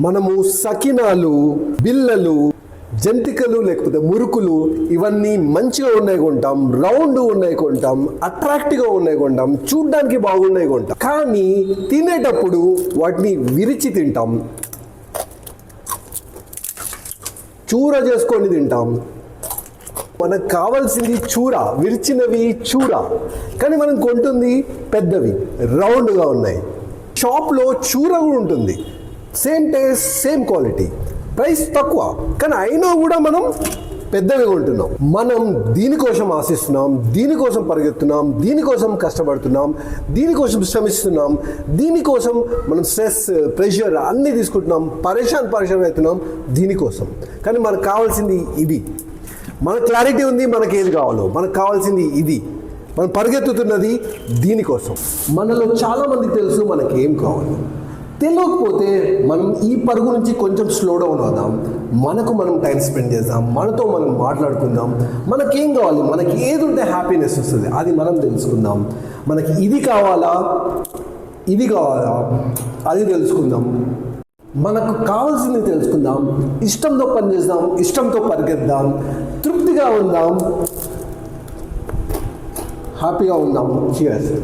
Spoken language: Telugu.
మనము సకినాలు, బిల్లలు, జంతికలు లేకపోతే మురుకులు ఇవన్నీ మంచిగా ఉన్నాయి కొంటాం, రౌండ్ ఉన్నాయి కొంటాం, అట్రాక్టివ్గా ఉన్నాయి కొంటాం, చూడ్డానికి బాగున్నాయి కొంటాం. కానీ తినేటప్పుడు వాటిని విరిచి తింటాం, చూర చేసుకొని తింటాం. మనకు కావాల్సింది చూర, విరిచినవి చూర, కానీ మనం కొంటుంది పెద్దవి, రౌండ్గా ఉన్నాయి. షాప్లో చూర కూడా ఉంటుంది, same taste, same quality, price తక్కువ, కానీ అయినా కూడా మనం పెద్దవి కొంటున్నాం. మనం దీనికోసం ఆశిస్తున్నాం, దీనికోసం పరిగెత్తున్నాం, దీనికోసం కష్టపడుతున్నాం, దీనికోసం శ్రమిస్తున్నాం, దీనికోసం మనం స్ట్రెస్, ప్రెషర్ అన్నీ తీసుకుంటున్నాం, పరేషాన్ అవుతున్నాం దీనికోసం. కానీ మనకు కావాల్సింది ఇది. మన క్లారిటీ ఉంది మనకి ఏది కావాలో, మనకు కావాల్సింది ఇది. మనం పరిగెత్తుతున్నది దీనికోసం. మనలో చాలామందికి తెలుసు మనకి ఏం కావాలో. తెలియకపోతే మనం ఈ పరుగు నుంచి కొంచెం స్లో డౌన్ అవుదాం, మనకు మనం టైం స్పెండ్ చేద్దాం, మనతో మనం మాట్లాడుకుందాం. మనకేం కావాలి, మనకి ఏది ఉంటే హ్యాపీనెస్ వస్తుంది అది మనం తెలుసుకుందాం. మనకి ఇది కావాలా, ఇది కావాలా, అది తెలుసుకుందాం. మనకు కావాల్సింది తెలుసుకుందాం, ఇష్టంతో పనిచేద్దాం, ఇష్టంతో పరిగెద్దాం, తృప్తిగా ఉందాం, హ్యాపీగా ఉందాం. చియర్స్.